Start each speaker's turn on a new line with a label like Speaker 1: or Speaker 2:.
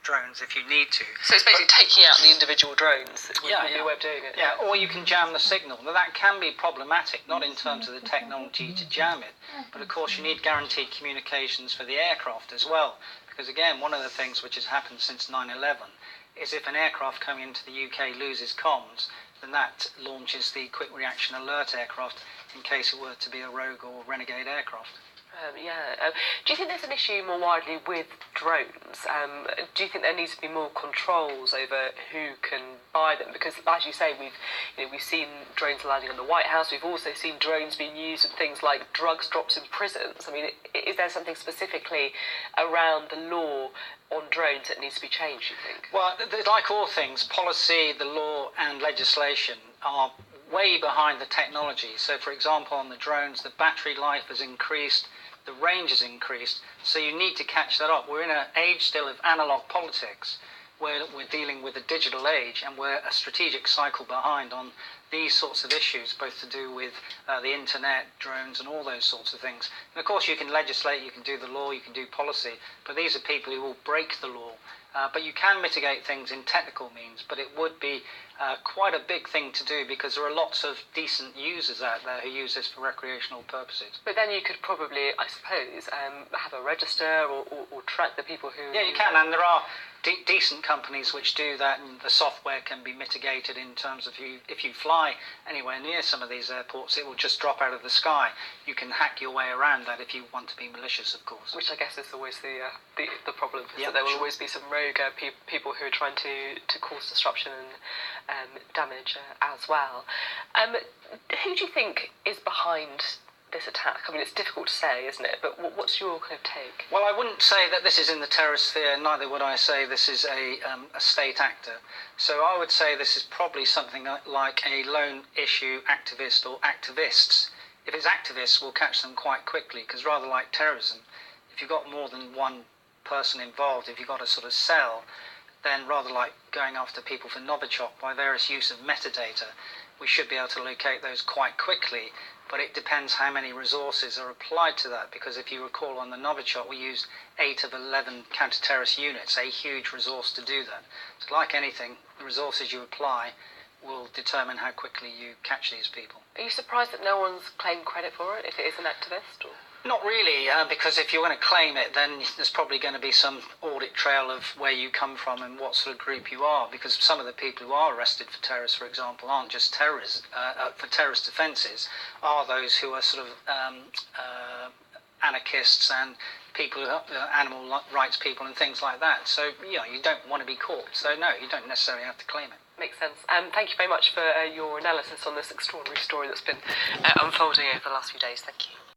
Speaker 1: drones if you need to.
Speaker 2: So it's basically taking out the individual drones. Would be a way of doing it.
Speaker 1: Yeah, or you can jam the signal. Now, that can be problematic, not in terms of the technology to jam it, but of course you need guaranteed communications for the aircraft as well. Because again, one of the things which has happened since 9/11 is if an aircraft coming into the UK loses comms, then that launches the quick reaction alert aircraft in case it were to be a rogue or renegade aircraft.
Speaker 2: Do you think there's an issue more widely with drones? Do you think there needs to be more controls over who can buy them? Because, as you say, we've seen drones landing on the White House. We've also seen drones being used in things like drugs drops in prisons. I mean, is there something specifically around the law on drones that needs to be changed, you think?
Speaker 1: Well, like all things, policy, the law and legislation are way behind the technology. So, for example, on the drones, the battery life has increased, the range has increased, so you need to catch that up. We're in an age still of analog politics, where we're dealing with a digital age, and we're a strategic cycle behind on these sorts of issues, both to do with the internet, drones, and all those sorts of things. And of course, you can legislate, you can do the law, you can do policy, but these are people who will break the law. But you can mitigate things in technical means, but it would be quite a big thing to do because there are lots of decent users out there who use this for recreational purposes.
Speaker 2: But then you could probably, I suppose, have a register or track the people who...
Speaker 1: Yeah, you can, and there are decent companies which do that, and the software can be mitigated in terms of if you fly anywhere near some of these airports, it will just drop out of the sky. You can hack your way around that if you want to be malicious, of course.
Speaker 2: Which I guess is always the problem, is that there will always be some rogue people who are trying to cause disruption and damage as well. Who do you think is behind this attack? I mean, it's difficult to say, isn't it? But what's your kind of take?
Speaker 1: Well, I wouldn't say that this is in the terrorist sphere, neither would I say this is a state actor. So I would say this is probably something like a lone issue activist or activists. If it's activists, we'll catch them quite quickly, because rather like terrorism, if you've got more than one person involved, if you've got a sort of cell, then rather like going after people for Novichok by various use of metadata, we should be able to locate those quite quickly. But it depends how many resources are applied to that, because if you recall on the Novichok, we used 8 of 11 counter-terrorist units, a huge resource to do that. So like anything, the resources you apply will determine how quickly you catch these people.
Speaker 2: Are you surprised that no one's claimed credit for it, if it is an activist? Or?
Speaker 1: Not really, because if you're going to claim it, then there's probably going to be some audit trail of where you come from and what sort of group you are, because some of the people who are arrested for terrorists, for example, aren't just terrorists, for terrorist offences, are those who are sort of anarchists and people who are animal rights people and things like that. So, you don't want to be caught. So, no, you don't necessarily have to claim it.
Speaker 2: Makes sense. Thank you very much for your analysis on this extraordinary story that's been unfolding over the last few days. Thank you.